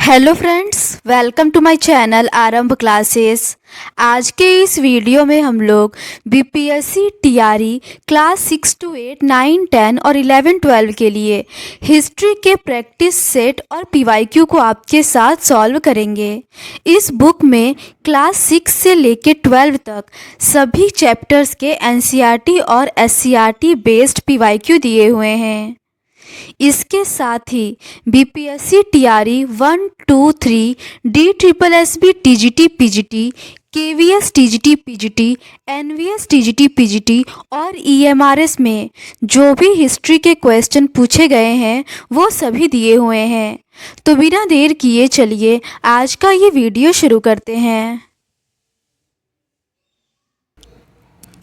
Hello friends, welcome to my channel Aarambh classes. आज के इस वीडियो में हम लोग बीपीएससी टीआरई क्लास 6 to 8, 9, 10 और 11, 12 के लिए हिस्ट्री के प्रैक्टिस सेट और पीवाईक्यू को आपके साथ सॉल्व करेंगे। इस बुक में क्लास 6 से लेके 12 तक सभी चैप्टर्स के एनसीईआरटी और एससीईआरटी बेस्ड पीवाईक्यू दिए हुए हैं। इसके साथ ही BPSC TRE 1, 2, 3, DSSB TGT PGT, KVS TGT PGT, NVS TGT PGT और ईएमआरएस में जो भी हिस्ट्री के क्वेश्चन पूछे गए हैं वो सभी दिए हुए हैं। तो बिना देर किए चलिए आज का ये वीडियो शुरू करते हैं।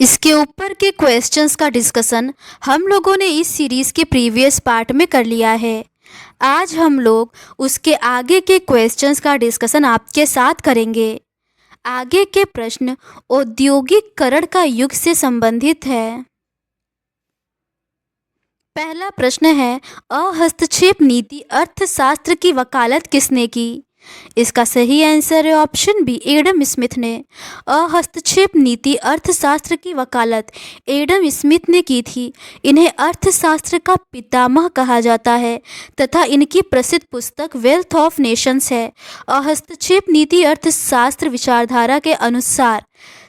इसके ऊपर के क्वेश्चंस का डिस्कशन हम लोगों ने इस सीरीज़ के प्रीवियस पार्ट में कर लिया है। आज हम लोग उसके आगे के क्वेश्चंस का डिस्कशन आपके साथ करेंगे। आगे के प्रश्न औद्योगिकरण का युग से संबंधित है। पहला प्रश्न है, अहस्तक्षेप नीति अर्थशास्त्र की वकालत किसने की? इसका सही आंसर है ऑप्शन बी, एडम स्मिथ ने। अहस्तक्षेप नीति अर्थशास्त्र की वकालत एडम स्मिथ ने की थी। इन्हें अर्थशास्त्र का पितामह कहा जाता है तथा इनकी प्रसिद्ध पुस्तक वेल्थ ऑफ नेशंस है। अहस्तक्षेप नीति अर्थशास्त्र विचारधारा के अनुसार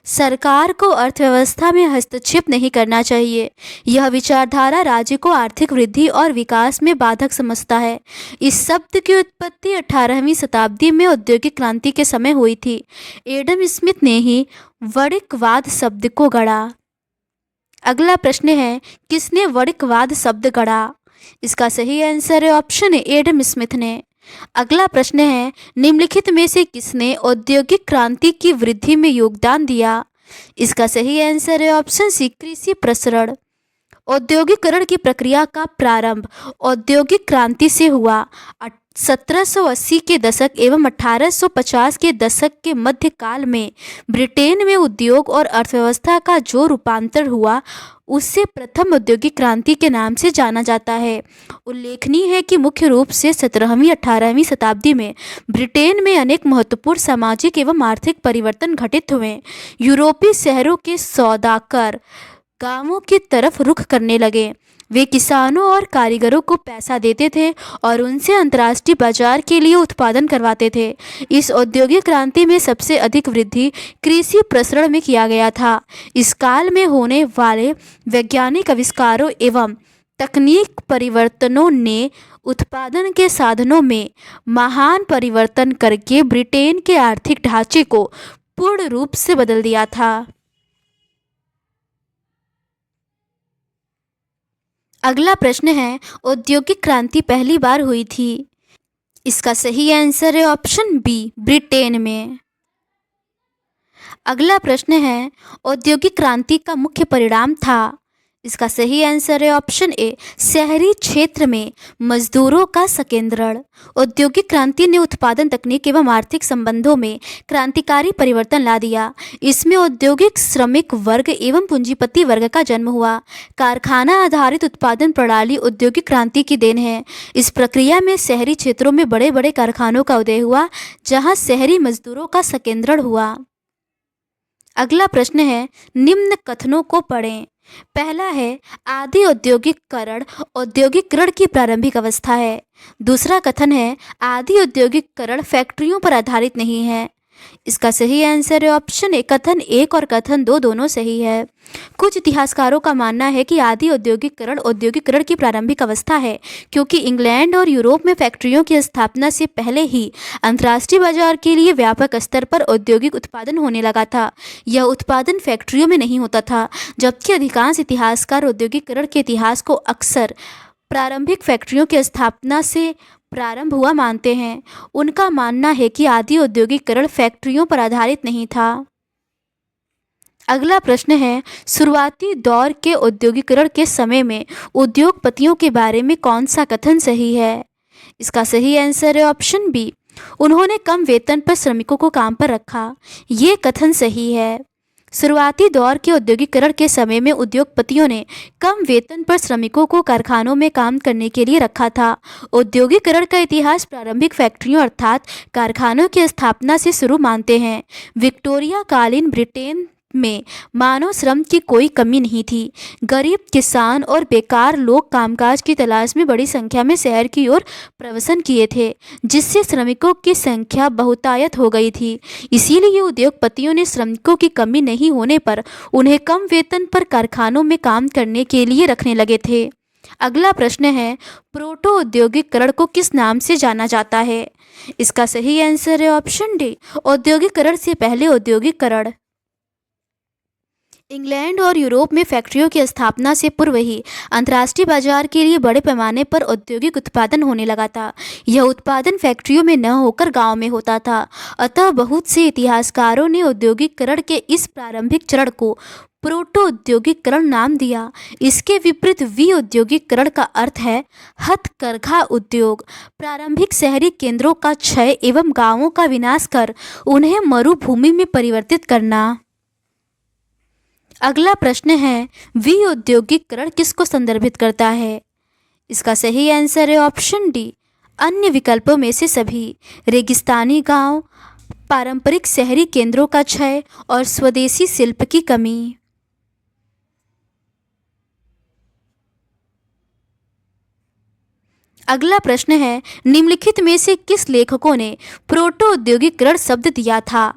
सरकार को अर्थव्यवस्था में हस्तक्षेप नहीं करना चाहिए। यह विचारधारा राज्य को आर्थिक वृद्धि और विकास में बाधक समझता है। इस शब्द की उत्पत्ति 18वीं शताब्दी में औद्योगिक क्रांति के समय हुई थी। एडम स्मिथ ने ही वणिकवाद शब्द को गढ़ा। अगला प्रश्न है, किसने वणिकवाद शब्द गढ़ा? इसका सही आंसर है ऑप्शन ए, एडम स्मिथ ने। अगला प्रश्न है, निम्नलिखित में से किसने औद्योगिक क्रांति की वृद्धि में योगदान दिया? इसका सही आंसर है ऑप्शन सी, कृषि प्रसरण। औद्योगिकरण की प्रक्रिया का प्रारंभ औद्योगिक क्रांति से हुआ। 1780 के दशक एवं 1850 के दशक के मध्यकाल में ब्रिटेन में उद्योग और अर्थव्यवस्था का जो रूपांतर हुआ उससे प्रथम औद्योगिक क्रांति के नाम से जाना जाता है। उल्लेखनीय है कि मुख्य रूप से 17वीं 18वीं शताब्दी में ब्रिटेन में अनेक महत्वपूर्ण सामाजिक एवं आर्थिक परिवर्तन घटित हुए। यूरोपीय शहरों के सौदागर गांवों की तरफ रुख करने लगे। वे किसानों और कारीगरों को पैसा देते थे और उनसे अंतर्राष्ट्रीय बाजार के लिए उत्पादन करवाते थे। इस औद्योगिक क्रांति में सबसे अधिक वृद्धि कृषि प्रसरण में किया गया था। इस काल में होने वाले वैज्ञानिक आविष्कारों एवं तकनीक परिवर्तनों ने उत्पादन के साधनों में महान परिवर्तन करके ब्रिटेन के आर्थिक ढांचे को पूर्ण रूप से बदल दिया था। अगला प्रश्न है, औद्योगिक क्रांति पहली बार हुई थी। इसका सही आंसर है ऑप्शन बी, ब्रिटेन में। अगला प्रश्न है, औद्योगिक क्रांति का मुख्य परिणाम था। इसका सही आंसर है ऑप्शन ए, शहरी क्षेत्र में मजदूरों का संकेंद्रण। औद्योगिक क्रांति ने उत्पादन तकनीक एवं आर्थिक संबंधों में क्रांतिकारी परिवर्तन ला दिया। इसमें औद्योगिक श्रमिक वर्ग एवं पूंजीपति वर्ग का जन्म हुआ। कारखाना आधारित उत्पादन प्रणाली औद्योगिक क्रांति की देन है। इस प्रक्रिया में शहरी क्षेत्रों में बड़े बड़े कारखानों का उदय हुआ जहाँ शहरी मजदूरों का संकेंद्रण हुआ। अगला प्रश्न है, निम्न कथनों को पढ़ें। पहला है, आदि औद्योगिकरण औद्योगिकरण की प्रारंभिक अवस्था है। दूसरा कथन है, आदि औद्योगिकरण फैक्ट्रियों पर आधारित नहीं है। इसका सही आंसर है ऑप्शन ए, कथन एक और कथन दो दोनों सही है। कुछ इतिहासकारों का मानना है कि आदि औद्योगिकरण की प्रारंभिक अवस्था है क्योंकि इंग्लैंड और यूरोप में फैक्ट्रियों की स्थापना से पहले ही अंतर्राष्ट्रीय बाजार के लिए व्यापक स्तर पर औद्योगिक उत्पादन होने लगा था। यह उत्पादन फैक्ट्रियों में नहीं होता था, जबकि अधिकांश इतिहासकार औद्योगिकरण के इतिहास को अक्सर प्रारंभिक फैक्ट्रियों की स्थापना से प्रारंभ हुआ मानते हैं। उनका मानना है कि आदि औद्योगिकरण फैक्ट्रियों पर आधारित नहीं था। अगला प्रश्न है, शुरुआती दौर के औद्योगिकरण के समय में उद्योगपतियों के बारे में कौन सा कथन सही है? इसका सही आंसर है ऑप्शन बी, उन्होंने कम वेतन पर श्रमिकों को काम पर रखा। ये कथन सही है। शुरुआती दौर के औद्योगिकरण के समय में उद्योगपतियों ने कम वेतन पर श्रमिकों को कारखानों में काम करने के लिए रखा था। औद्योगिकरण का इतिहास प्रारंभिक फैक्ट्रियों अर्थात कारखानों की स्थापना से शुरू मानते हैं। विक्टोरिया कालीन ब्रिटेन में मानव श्रम की कोई कमी नहीं थी। गरीब किसान और बेकार लोग कामकाज की तलाश में बड़ी संख्या में शहर की ओर प्रवसन किए थे, जिससे श्रमिकों की संख्या बहुतायत हो गई थी। इसीलिए उद्योगपतियों ने श्रमिकों की कमी नहीं होने पर उन्हें कम वेतन पर कारखानों में काम करने के लिए रखने लगे थे। अगला प्रश्न है, प्रोटो औद्योगिकरण को किस नाम से जाना जाता है? इसका सही आंसर है ऑप्शन डी, औद्योगिकरण से पहले औद्योगिकरण। इंग्लैंड और यूरोप में फैक्ट्रियों की स्थापना से पूर्व ही अंतर्राष्ट्रीय बाजार के लिए बड़े पैमाने पर औद्योगिक उत्पादन होने लगा था। यह उत्पादन फैक्ट्रियों में न होकर गांव में होता था। अतः बहुत से इतिहासकारों ने औद्योगिकरण के इस प्रारंभिक चरण को प्रोटो औद्योगिकरण नाम दिया। इसके विपरीत विऔद्योगिकरण का अर्थ है हथकरघा उद्योग। प्रारंभिक शहरी केंद्रों का क्षय एवं गांवों का विनाश कर उन्हें मरुभूमि में परिवर्तित करना। अगला प्रश्न है, विऔद्योगिकरण किसको संदर्भित करता है? इसका सही आंसर है ऑप्शन डी, अन्य विकल्पों में से सभी। रेगिस्तानी गांव, पारंपरिक शहरी केंद्रों का क्षय और स्वदेशी शिल्प की कमी। अगला प्रश्न है, निम्नलिखित में से किस लेखकों ने प्रोटो औद्योगिकरण शब्द दिया था?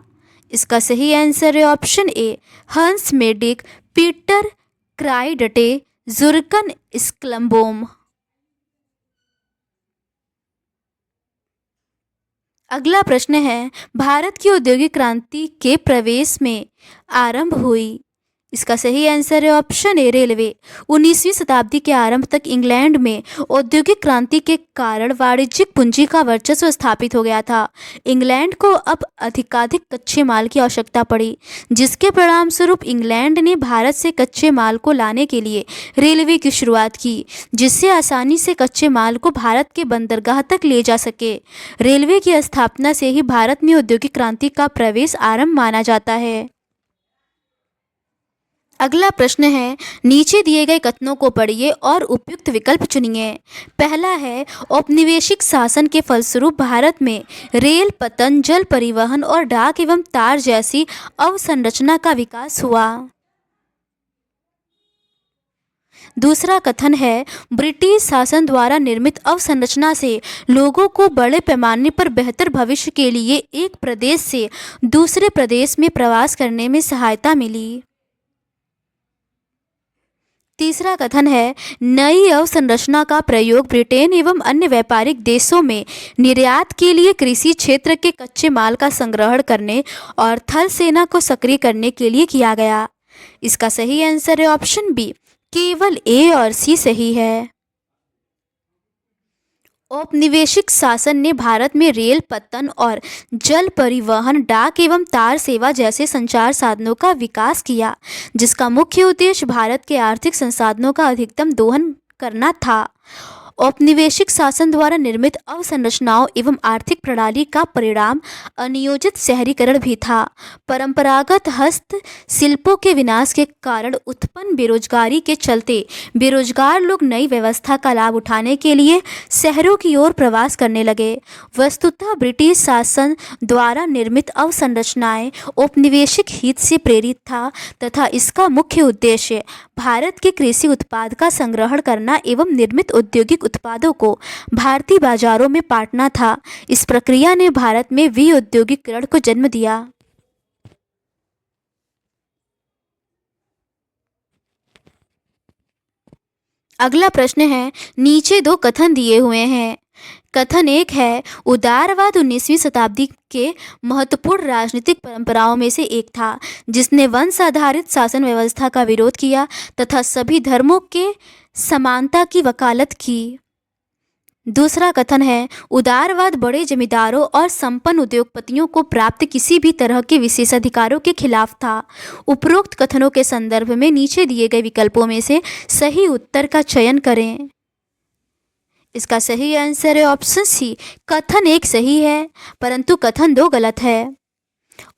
इसका सही आंसर है ऑप्शन ए, हंस मेडिक, पीटर क्राइडटे, जुर्गन स्क्लम्बोम। अगला प्रश्न है, भारत की औद्योगिक क्रांति के प्रवेश में आरंभ हुई। इसका सही आंसर है ऑप्शन ए, रेलवे। 19वीं शताब्दी के आरंभ तक इंग्लैंड में औद्योगिक क्रांति के कारण वाणिज्यिक पूंजी का वर्चस्व स्थापित हो गया था। इंग्लैंड को अब अधिकाधिक कच्चे माल की आवश्यकता पड़ी, जिसके परिणाम स्वरूप इंग्लैंड ने भारत से कच्चे माल को लाने के लिए रेलवे की शुरुआत की, जिससे आसानी से कच्चे माल को भारत के बंदरगाह तक ले जा सके। रेलवे की स्थापना से ही भारत में औद्योगिक क्रांति का प्रवेश आरंभ माना जाता है। अगला प्रश्न है, नीचे दिए गए कथनों को पढ़िए और उपयुक्त विकल्प चुनिए। पहला है, औपनिवेशिक शासन के फलस्वरूप भारत में रेल, पतन, जल परिवहन और डाक एवं तार जैसी अवसंरचना का विकास हुआ। दूसरा कथन है, ब्रिटिश शासन द्वारा निर्मित अवसंरचना से लोगों को बड़े पैमाने पर बेहतर भविष्य के लिए एक प्रदेश से दूसरे प्रदेश में प्रवास करने में सहायता मिली। तीसरा कथन है, नई अवसंरचना का प्रयोग ब्रिटेन एवं अन्य व्यापारिक देशों में निर्यात के लिए कृषि क्षेत्र के कच्चे माल का संग्रहण करने और थल सेना को सक्रिय करने के लिए किया गया। इसका सही आंसर है ऑप्शन बी, केवल ए और सी सही है। औपनिवेशिक शासन ने भारत में रेल, पत्तन और जल परिवहन, डाक एवं तार सेवा जैसे संचार साधनों का विकास किया, जिसका मुख्य उद्देश्य भारत के आर्थिक संसाधनों का अधिकतम दोहन करना था। औपनिवेशिक शासन द्वारा निर्मित अवसंरचनाओं एवं आर्थिक प्रणाली का परिणाम अनियोजित शहरीकरण भी था। परंपरागत हस्तशिल्पों के विनाश के कारण उत्पन्न बेरोजगारी के चलते बेरोजगार लोग नई व्यवस्था का लाभ उठाने के लिए शहरों की ओर प्रवास करने लगे। वस्तुतः ब्रिटिश शासन द्वारा निर्मित अवसंरचनाएं औपनिवेशिक हित से प्रेरित था तथा इसका मुख्य उद्देश्य भारत के कृषि उत्पाद का संग्रहण करना एवं निर्मित औद्योगिक उत्पादों को भारतीय बाजारों में बांटना था। इस प्रक्रिया ने भारत में विऔद्योगिकरण को जन्म दिया। अगला प्रश्न है, नीचे दो कथन दिए हुए हैं। कथन एक है, उदारवाद 19वीं शताब्दी के महत्वपूर्ण राजनीतिक परंपराओं में से एक था, जिसने वंश आधारित शासन व्यवस्था का विरोध किया तथा सभी धर्मों के समानता की वकालत की। दूसरा कथन है, उदारवाद बड़े जमींदारों और संपन्न उद्योगपतियों को प्राप्त किसी भी तरह के विशेषाधिकारों के खिलाफ था। उपरोक्त कथनों के संदर्भ में नीचे दिए गए विकल्पों में से सही उत्तर का चयन करें। इसका सही आंसर है ऑप्शन सी, कथन एक सही है परंतु कथन दो गलत है।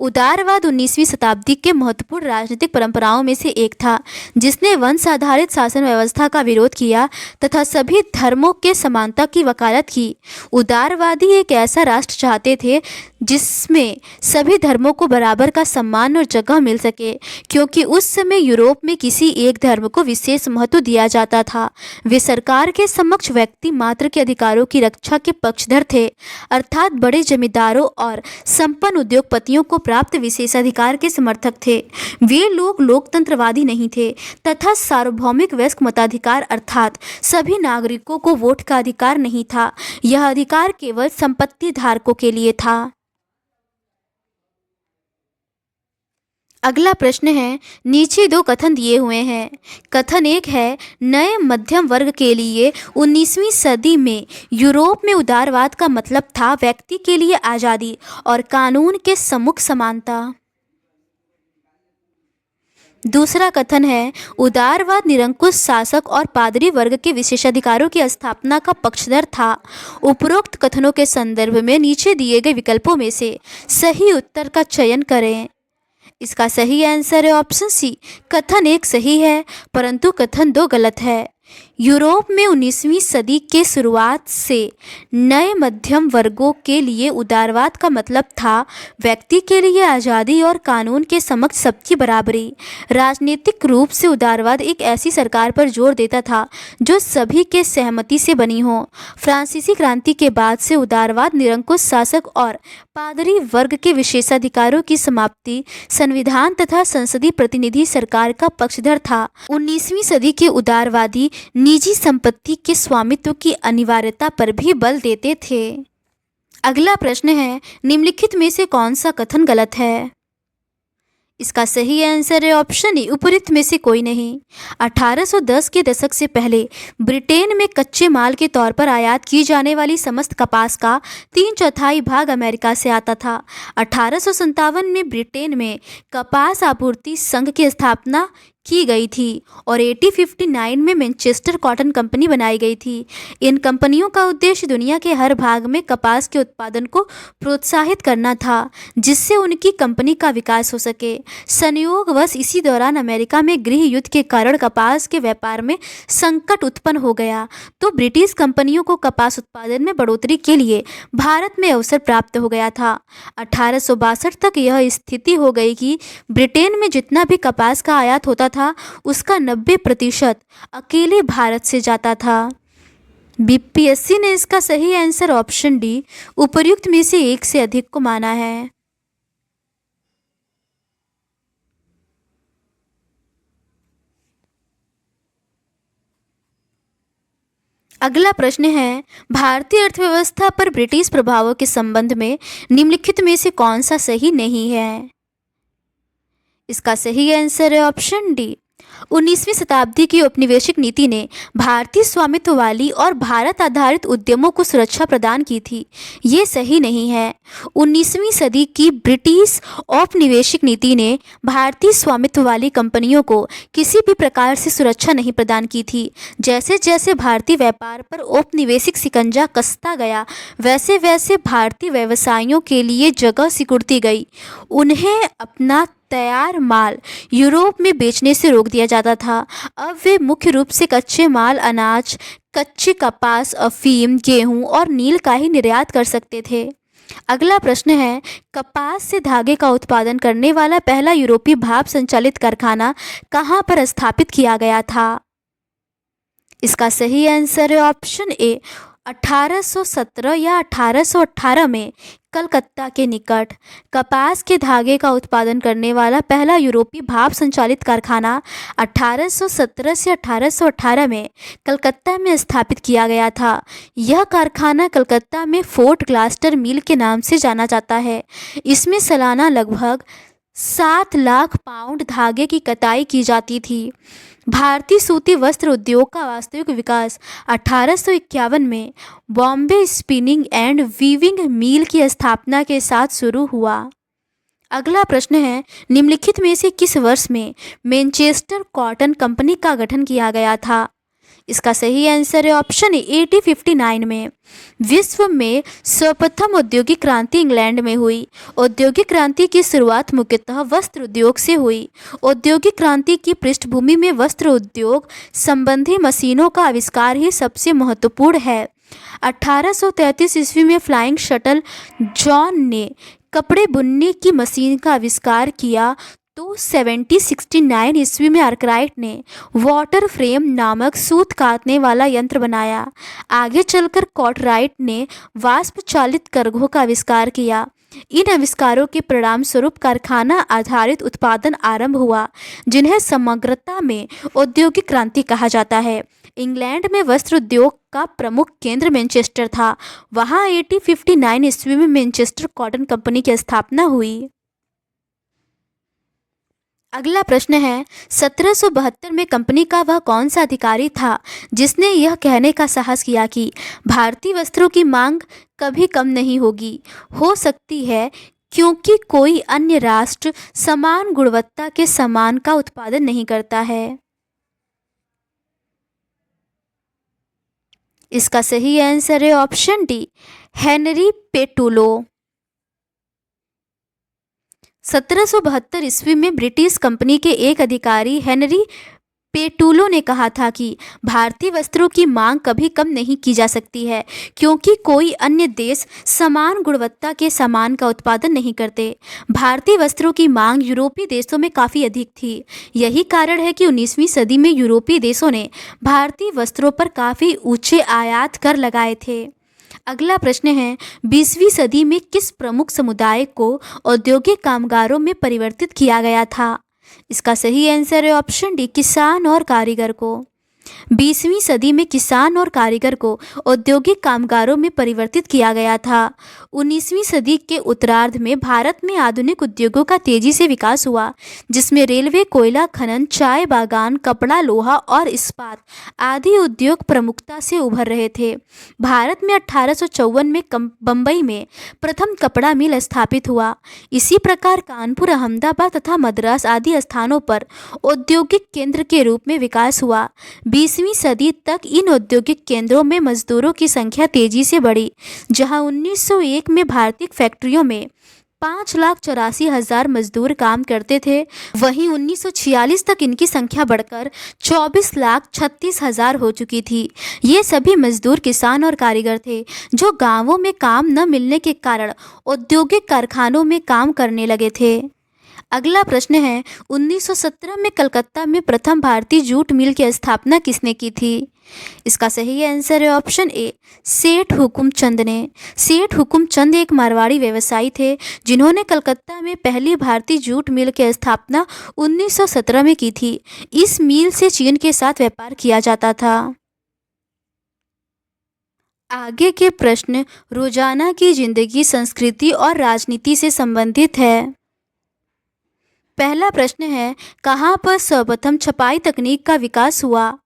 उदारवाद 19वीं शताब्दी के महत्वपूर्ण राजनीतिक परंपराओं में से एक था, जिसने वंश आधारित शासन व्यवस्था का विरोध किया तथा सभी धर्मों के समानता की वकालत की। उदारवादी एक ऐसा राष्ट्र चाहते थे जिसमें सभी धर्मों को बराबर का सम्मान और जगह मिल सके, क्योंकि उस समय यूरोप में किसी एक धर्म को विशेष महत्व दिया जाता था। वे सरकार के समक्ष व्यक्ति मात्र के अधिकारों की रक्षा के पक्षधर थे, अर्थात बड़े जमींदारों और संपन्न उद्योगपतियों को प्राप्त विशेषाधिकार के समर्थक थे। वे लोग लोकतंत्रवादी नहीं थे तथा सार्वभौमिक वयस्क मताधिकार अर्थात सभी नागरिकों को वोट का अधिकार नहीं था। यह अधिकार केवल संपत्ति धारकों के लिए था। अगला प्रश्न है, नीचे दो कथन दिए हुए हैं। कथन एक है, नए मध्यम वर्ग के लिए 19वीं सदी में यूरोप में उदारवाद का मतलब था व्यक्ति के लिए आज़ादी और कानून के सम्मुख समानता। दूसरा कथन है, उदारवाद निरंकुश शासक और पादरी वर्ग के विशेषाधिकारों की स्थापना का पक्षधर था। उपरोक्त कथनों के संदर्भ में नीचे दिए गए विकल्पों में से सही उत्तर का चयन करें। इसका सही आंसर है ऑप्शन सी। कथन एक सही है, परंतु कथन दो गलत है। यूरोप में 19वीं सदी के शुरुआत से नए मध्यम वर्गों के लिए उदारवाद का मतलब था व्यक्ति के लिए आज़ादी और कानून के समक्ष सबकी बराबरी। राजनीतिक रूप से उदारवाद एक ऐसी सरकार पर जोर देता था जो सभी के सहमति से बनी हो। फ्रांसीसी क्रांति के बाद से उदारवाद निरंकुश शासक और पादरी वर्ग के विशेषाधिकारों की समाप्ति, संविधान तथा संसदीय प्रतिनिधि सरकार का पक्षधर था। 19वीं सदी के उदारवादी निजी संपत्ति के स्वामित्व की अनिवार्यता पर भी बल देते थे। अगला प्रश्न है, निम्नलिखित में से कौन सा कथन गलत है? इसका सही आंसर है ऑप्शन ए, उपरोक्त में से कोई नहीं। 1810 के दशक से पहले ब्रिटेन में कच्चे माल के तौर पर आयात की जाने वाली समस्त कपास का 3/4 भाग अमेरिका से आता था। 1857 में ब्रिटेन में कपास आपूर्ति संघ की स्थापना की गई थी और 1859 में मैनचेस्टर कॉटन कंपनी बनाई गई थी। इन कंपनियों का उद्देश्य दुनिया के हर भाग में कपास के उत्पादन को प्रोत्साहित करना था, जिससे उनकी कंपनी का विकास हो सके। संयोगवश इसी दौरान अमेरिका में गृह युद्ध के कारण कपास के व्यापार में संकट उत्पन्न हो गया, तो ब्रिटिश कंपनियों को कपास उत्पादन में बढ़ोतरी के लिए भारत में अवसर प्राप्त हो गया था। 1862 तक यह स्थिति हो गई कि ब्रिटेन में जितना भी कपास का आयात होता था उसका 90% अकेले भारत से जाता था। बीपीएससी ने इसका सही आंसर ऑप्शन डी, उपर्युक्त में से एक से अधिक को माना है। अगला प्रश्न है, भारतीय अर्थव्यवस्था पर ब्रिटिश प्रभावों के संबंध में निम्नलिखित में से कौन सा सही नहीं है? इसका सही आंसर है ऑप्शन डी। 19वीं शताब्दी की औपनिवेशिक नीति ने भारतीय स्वामित्व वाली और भारत आधारित उद्यमों को सुरक्षा प्रदान की थी। ये सही नहीं है। 19वीं सदी की ब्रिटिश औपनिवेशिक नीति ने भारतीय स्वामित्व वाली कंपनियों को किसी भी प्रकार से सुरक्षा नहीं प्रदान की थी। जैसे जैसे भारतीय व्यापार पर औपनिवेशिक शिकंजा कसता गया, वैसे वैसे भारतीय व्यवसायियों के लिए जगह सिकुड़ती गई। उन्हें अपना तैयार माल यूरोप में बेचने से रोक दिया जाता था। अब वे मुख्य रूप से कच्चे माल, अनाज, कच्चे कपास, अफीम, गेहूं और नील का ही निर्यात कर सकते थे। अगला प्रश्न है, कपास से धागे का उत्पादन करने वाला पहला यूरोपीय भाप संचालित कारखाना कहाँ पर स्थापित किया गया था? इसका सही आंसर है ऑप्शन ए, 1817 या 1818 में कलकत्ता के निकट। कपास के धागे का उत्पादन करने वाला पहला यूरोपीय भाप संचालित कारखाना 1817 से 1818 में कलकत्ता में स्थापित किया गया था। यह कारखाना कलकत्ता में फोर्ट ग्लास्टर मिल के नाम से जाना जाता है। इसमें सालाना लगभग 7 लाख पाउंड धागे की कताई की जाती थी। भारतीय सूती वस्त्र उद्योग का वास्तविक विकास 1851 में बॉम्बे स्पिनिंग एंड वीविंग मिल की स्थापना के साथ शुरू हुआ। अगला प्रश्न है, निम्नलिखित में से किस वर्ष में मैनचेस्टर कॉटन कंपनी का गठन किया गया था? इसका सही आंसर है ऑप्शन ए 1859 में। विश्व में सर्वप्रथम औद्योगिक क्रांति इंग्लैंड में हुई। औद्योगिक क्रांति की शुरुआत मुख्यतः वस्त्र उद्योग से हुई। औद्योगिक क्रांति की पृष्ठभूमि में वस्त्र उद्योग संबंधी मशीनों का आविष्कार ही सबसे महत्वपूर्ण है। 1833 ईस्वी में फ्लाइंग शटल जॉन ने कपड़े बुनने की मशीन का आविष्कार किया तो 1769 ईस्वी में आर्कराइट ने वाटर फ्रेम नामक सूत काटने वाला यंत्र बनाया। आगे चलकर कॉर्टराइट ने वाष्प चालित करघों का आविष्कार किया। इन आविष्कारों के परिणाम स्वरूप कारखाना आधारित उत्पादन आरंभ हुआ, जिन्हें समग्रता में औद्योगिक क्रांति कहा जाता है। इंग्लैंड में वस्त्र उद्योग का प्रमुख केंद्र मैनचेस्टर था। वहां 1859 ईस्वी में मैनचेस्टर कॉटन कंपनी की स्थापना हुई। अगला प्रश्न है 1772 में कंपनी का वह कौन सा अधिकारी था जिसने यह कहने का साहस किया कि भारतीय वस्त्रों की मांग कभी कम नहीं होगी, हो सकती है क्योंकि कोई अन्य राष्ट्र समान गुणवत्ता के सामान का उत्पादन नहीं करता है। इसका सही आंसर है ऑप्शन डी हेनरी पेटुलो। 1772 ईस्वी में ब्रिटिश कंपनी के एक अधिकारी हेनरी पेटुलो ने कहा था कि भारतीय वस्त्रों की मांग कभी कम नहीं की जा सकती है क्योंकि कोई अन्य देश समान गुणवत्ता के सामान का उत्पादन नहीं करते। भारतीय वस्त्रों की मांग यूरोपीय देशों में काफ़ी अधिक थी। यही कारण है कि 19वीं सदी में यूरोपीय देशों ने भारतीय वस्त्रों पर काफ़ी ऊंचे आयात कर लगाए थे। अगला प्रश्न है 20वीं सदी में किस प्रमुख समुदाय को औद्योगिक कामगारों में परिवर्तित किया गया था? इसका सही आंसर है ऑप्शन डी किसान और कारीगर को। 20वीं सदी में किसान और कारीगर को औद्योगिक कामगारों में परिवर्तित किया गया था। 19वीं सदी के उत्तरार्ध में भारत में आधुनिक उद्योगों का तेजी से विकास हुआ, जिसमें रेलवे, कोयला खनन, चाय बागान, कपड़ा, लोहा और इस्पात आदि उद्योग प्रमुखता से उभर रहे थे। भारत में 1854 में बम्बई में प्रथम कपड़ा मिल स्थापित हुआ। इसी प्रकार कानपुर, अहमदाबाद तथा मद्रास आदि स्थानों पर औद्योगिक केंद्र के रूप में विकास हुआ। 20वीं सदी तक इन औद्योगिक केंद्रों में मजदूरों की संख्या तेजी से बढ़ी। जहां 1901 में भारतीय फैक्ट्रियों में 5,84,000 मजदूर काम करते थे, वहीं 1946 तक इनकी संख्या बढ़कर 24,36,000 हो चुकी थी। ये सभी मजदूर किसान और कारीगर थे जो गांवों में काम न मिलने के कारण औद्योगिक कारखानों में काम करने लगे थे। अगला प्रश्न है 1917 में कलकत्ता में प्रथम भारतीय जूट मिल की स्थापना किसने की थी? इसका सही आंसर है ऑप्शन ए सेठ हुकुमचंद ने। सेठ हुकुमचंद एक मारवाड़ी व्यवसायी थे जिन्होंने कलकत्ता में पहली भारतीय जूट मिल की स्थापना 1917 में की थी। इस मिल से चीन के साथ व्यापार किया जाता था। आगे के प्रश्न रोजाना की जिंदगी, संस्कृति और राजनीति से संबंधित है। पहला प्रश्न है कहाँ पर सर्वप्रथम छपाई तकनीक का विकास हुआ?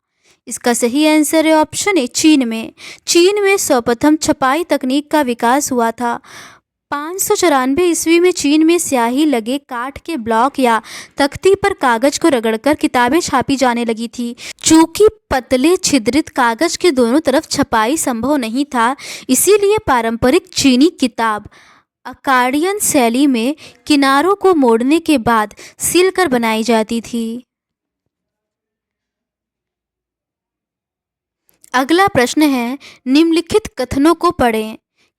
इसका सही आंसर है ऑप्शन ए चीन में। चीन में सर्वप्रथम छपाई तकनीक का विकास हुआ था। 594 ईस्वी में चीन में स्याही लगे काठ के ब्लॉक या तख्ती पर कागज को रगड़कर किताबें छापी जाने लगी थी। चूंकि पतले छिद्रित कागज के दोनों तरफ छपाई संभव नहीं था, इसीलिए पारंपरिक चीनी किताब अकार्डियन शैली में किनारों को मोड़ने के बाद सिलकर बनाई जाती थी। अगला प्रश्न है निम्नलिखित कथनों को पढ़ें।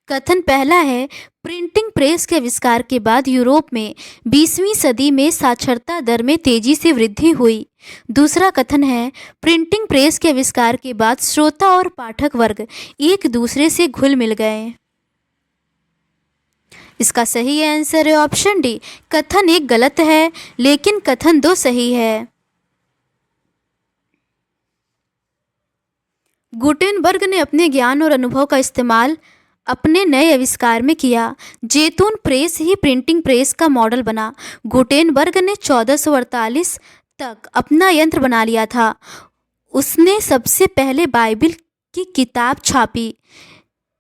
कथन पहला है प्रिंटिंग प्रेस के आविष्कार के बाद यूरोप में 20वीं सदी में साक्षरता दर में तेजी से वृद्धि हुई। दूसरा कथन है प्रिंटिंग प्रेस के आविष्कार के बाद श्रोता और पाठक वर्ग एक दूसरे से घुल मिल गए। इसका सही आंसर है ऑप्शन डी कथन एक गलत है लेकिन कथन दो सही है। गुटेनबर्ग ने अपने ज्ञान और अनुभव का इस्तेमाल अपने नए आविष्कार में किया। जैतून प्रेस ही प्रिंटिंग प्रेस का मॉडल बना। गुटेनबर्ग ने 1448 तक अपना यंत्र बना लिया था। उसने सबसे पहले बाइबिल की किताब छापी।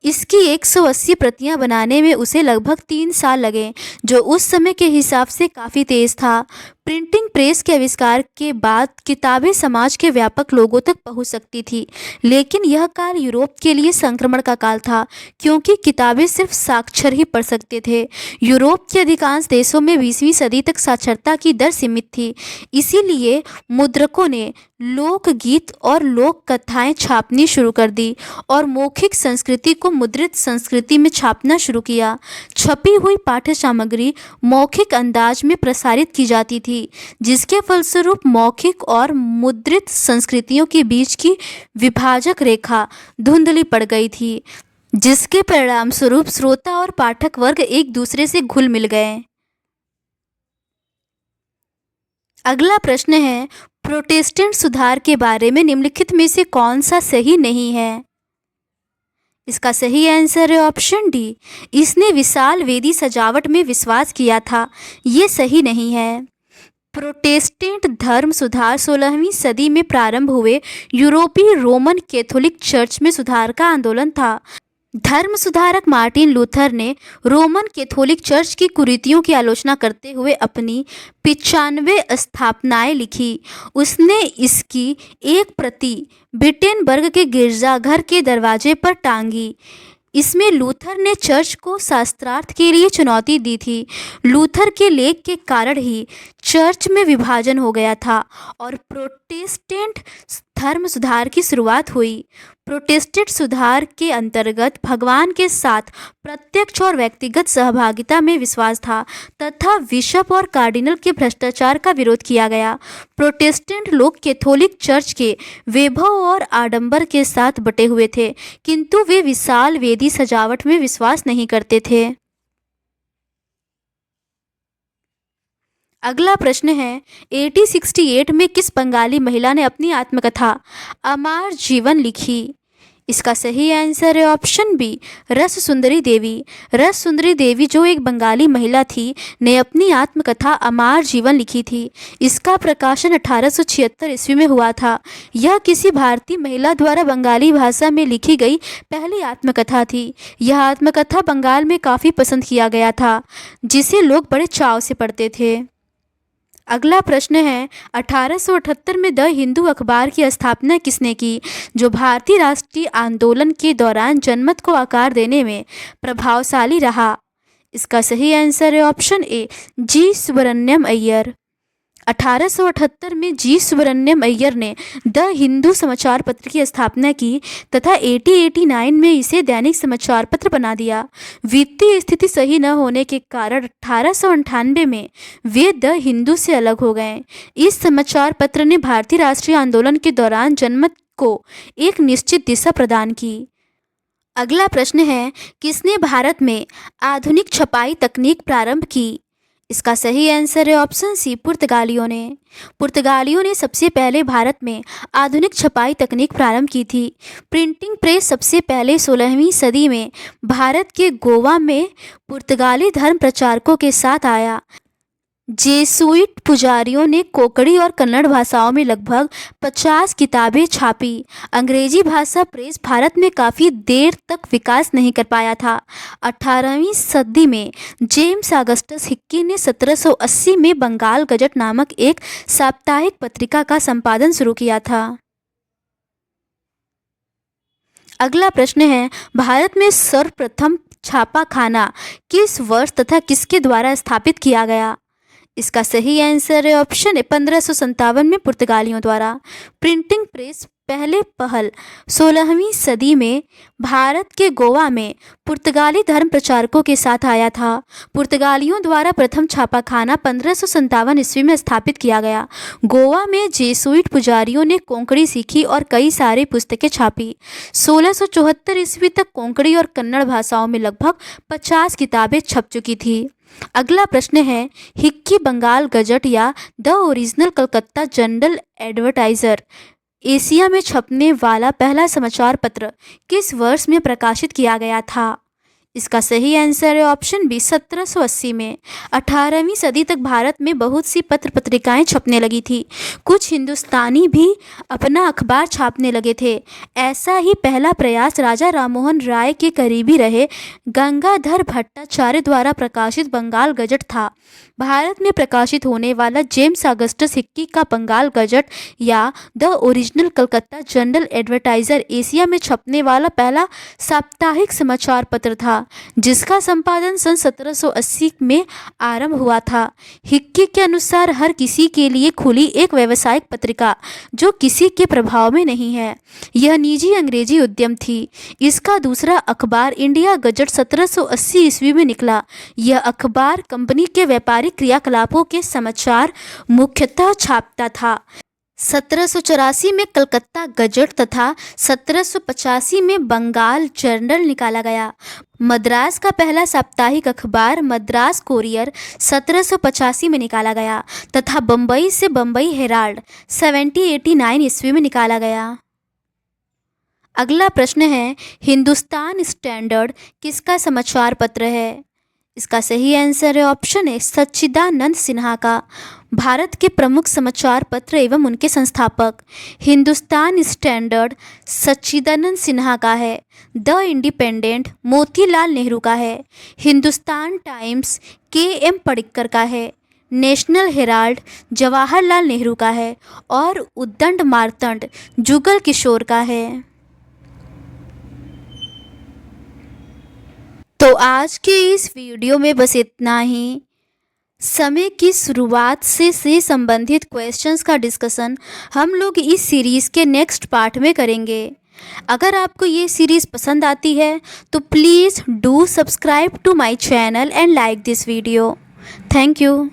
इसकी 180 प्रतियां बनाने में उसे लगभग 3 साल लगे, जो उस समय के हिसाब से काफ़ी तेज़ था। प्रिंटिंग प्रेस के आविष्कार के बाद किताबें समाज के व्यापक लोगों तक पहुंच सकती थी, लेकिन यह काल यूरोप के लिए संक्रमण का काल था, क्योंकि किताबें सिर्फ साक्षर ही पढ़ सकते थे। यूरोप के अधिकांश देशों में 20वीं सदी तक साक्षरता की दर सीमित थी। इसीलिए मुद्रकों ने लोकगीत और लोक कथाएं छापनी शुरू कर दी और मौखिक संस्कृति को मुद्रित संस्कृति में छापना शुरू किया। छपी हुई पाठ्य सामग्री मौखिक अंदाज में प्रसारित की जाती थी, जिसके फलस्वरूप मौखिक और मुद्रित संस्कृतियों के बीच की विभाजक रेखा धुंधली पड़ गई थी, जिसके परिणाम स्वरूप श्रोता और पाठक वर्ग एक दूसरे से घुल मिल गए। अगला प्रश्न है, प्रोटेस्टेंट सुधार के बारे में निम्नलिखित में से कौन सा सही नहीं है? इसका सही आंसर है ऑप्शन डी, इसने विशाल वेदी सजावट में विश्वास किया था। ये सही नहीं है। प्रोटेस्टेंट धर्म सुधार 16वीं सदी में प्रारंभ हुए यूरोपीय रोमन कैथोलिक चर्च में सुधार का आंदोलन था। धर्म सुधारक मार्टिन लूथर ने रोमन कैथोलिक चर्च की कुरीतियों की आलोचना करते हुए अपनी 95 स्थापनाएं लिखी। उसने इसकी एक प्रति विटेनबर्ग के गिरजाघर के दरवाजे पर टांगी। इसमें लूथर ने चर्च को शास्त्रार्थ के लिए चुनौती दी थी। लूथर के लेख के कारण ही चर्च में विभाजन हो गया था और प्रोटेस्टेंट धर्म सुधार की शुरुआत हुई। प्रोटेस्टेंट सुधार के अंतर्गत भगवान के साथ प्रत्यक्ष और व्यक्तिगत सहभागिता में विश्वास था तथा बिशप और कार्डिनल के भ्रष्टाचार का विरोध किया गया। प्रोटेस्टेंट लोग कैथोलिक चर्च के वैभव और आडंबर के साथ बटे हुए थे, किंतु वे विशाल वेदी सजावट में विश्वास नहीं करते थे। अगला प्रश्न है, 1868 में किस बंगाली महिला ने अपनी आत्मकथा अमार जीवन लिखी? इसका सही आंसर है ऑप्शन बी, रस सुंदरी देवी। रस सुंदरी देवी, जो एक बंगाली महिला थी, ने अपनी आत्मकथा अमार जीवन लिखी थी। इसका प्रकाशन 1876 ईस्वी में हुआ था। यह किसी भारतीय महिला द्वारा बंगाली भाषा में लिखी गई पहली आत्मकथा थी। यह आत्मकथा बंगाल में काफ़ी पसंद किया गया था, जिसे लोग बड़े चाव से पढ़ते थे। अगला प्रश्न है, 1878 में द हिंदू अखबार की स्थापना किसने की, जो भारतीय राष्ट्रीय आंदोलन के दौरान जनमत को आकार देने में प्रभावशाली रहा? इसका सही आंसर है ऑप्शन ए, जी सुब्रमण्यम अय्यर। 1878 में जी सुब्रमण्यम अय्यर ने द हिंदू समाचार पत्र की स्थापना की तथा 1889 में इसे दैनिक समाचार पत्र बना दिया। वित्तीय स्थिति सही न होने के कारण 1898 में वे द हिंदू से अलग हो गए। इस समाचार पत्र ने भारतीय राष्ट्रीय आंदोलन के दौरान जनमत को एक निश्चित दिशा प्रदान की। अगला प्रश्न है, किसने भारत में आधुनिक छपाई तकनीक प्रारंभ की? इसका सही आंसर है ऑप्शन सी, पुर्तगालियों ने। पुर्तगालियों ने सबसे पहले भारत में आधुनिक छपाई तकनीक प्रारंभ की थी। प्रिंटिंग प्रेस सबसे पहले 16वीं सदी में भारत के गोवा में पुर्तगाली धर्म प्रचारकों के साथ आया। जेसुइट पुजारियों ने कोंकणी और कन्नड़ भाषाओं में लगभग 50 किताबें छापी। अंग्रेजी भाषा प्रेस भारत में काफ़ी देर तक विकास नहीं कर पाया था। 18वीं सदी में जेम्स ऑगस्टस हिक्की ने 1780 में बंगाल गजट नामक एक साप्ताहिक पत्रिका का संपादन शुरू किया था। अगला प्रश्न है, भारत में सर्वप्रथम छापाखाना किस वर्ष तथा किसके द्वारा स्थापित किया गया? इसका सही आंसर है ऑप्शन ए, 1557 में पुर्तगालियों द्वारा। प्रिंटिंग प्रेस पहले पहल 16वीं सदी में भारत के गोवा में पुर्तगाली धर्म प्रचारकों के साथ आया था। पुर्तगालियों द्वारा प्रथम छापाखाना 1557 ईस्वी में स्थापित किया गया। गोवा में जेसुइट पुजारियों ने कोंकणी सीखी और कई सारी पुस्तकें छापी। 1674 ईस्वी तक कोंकणी और कन्नड़ भाषाओं में लगभग 50 किताबें छप चुकी थी। अगला प्रश्न है, हिक्की बंगाल गजट या the original Calcutta general advertiser Asia में छपने वाला पहला समाचार पत्र किस वर्ष में प्रकाशित किया गया था? इसका सही आंसर है ऑप्शन बी 1780 में। 18वीं सदी तक भारत में बहुत सी पत्र पत्रिकाएं छपने लगी थी। कुछ हिंदुस्तानी भी अपना अखबार छापने लगे थे। ऐसा ही पहला प्रयास राजा राममोहन राय के करीबी रहे गंगाधर भट्टाचार्य द्वारा प्रकाशित बंगाल गजट था। भारत में प्रकाशित होने वाला जेम्स ऑगस्टस हिक्की का बंगाल गजट या the original Calcutta general advertiser Asia में छपने वाला पहला साप्ताहिक समाचार पत्र था, जिसका संपादन सन 1780 में आरंभ हुआ था। हिक्की के अनुसार हर किसी के लिए खुली एक व्यावसायिक पत्रिका जो किसी के प्रभाव में नहीं है। यह निजी अंग्रेजी उद्यम थी। इसका दूसरा अखबार इंडिया गजट 1780 ईस्वी में निकला। यह अखबार कंपनी के व्यापारिक क्रियाकलापों के समाचार मुख्यतः छापता था। 1784 में कलकत्ता गजट तथा 1785 में बंगाल जर्नल निकाला गया। मद्रास का पहला साप्ताहिक अखबार मद्रास कोरियर 1785 में निकाला गया तथा बम्बई से बम्बई हेराल्ड 1789 ईस्वी में निकाला गया। अगला प्रश्न है, हिंदुस्तान स्टैंडर्ड किसका समाचार पत्र है? इसका सही आंसर है ऑप्शन ए सच्चिदानंद सिन्हा का। भारत के प्रमुख समाचार पत्र एवं उनके संस्थापक। हिंदुस्तान स्टैंडर्ड सच्चिदानंद सिन्हा का है। द इंडिपेंडेंट मोतीलाल नेहरू का है। Hindustan times KM. पडिक्कर का है। नेशनल हेराल्ड जवाहरलाल नेहरू का है और उद्दंड मार्तंड जुगल किशोर का है। तो आज के इस वीडियो में बस इतना ही। समय की शुरुआत से संबंधित क्वेश्चंस का डिस्कशन हम लोग इस सीरीज़ के नेक्स्ट पार्ट में करेंगे। अगर आपको ये सीरीज़ पसंद आती है तो please do subscribe to my channel and like this video. Thank you.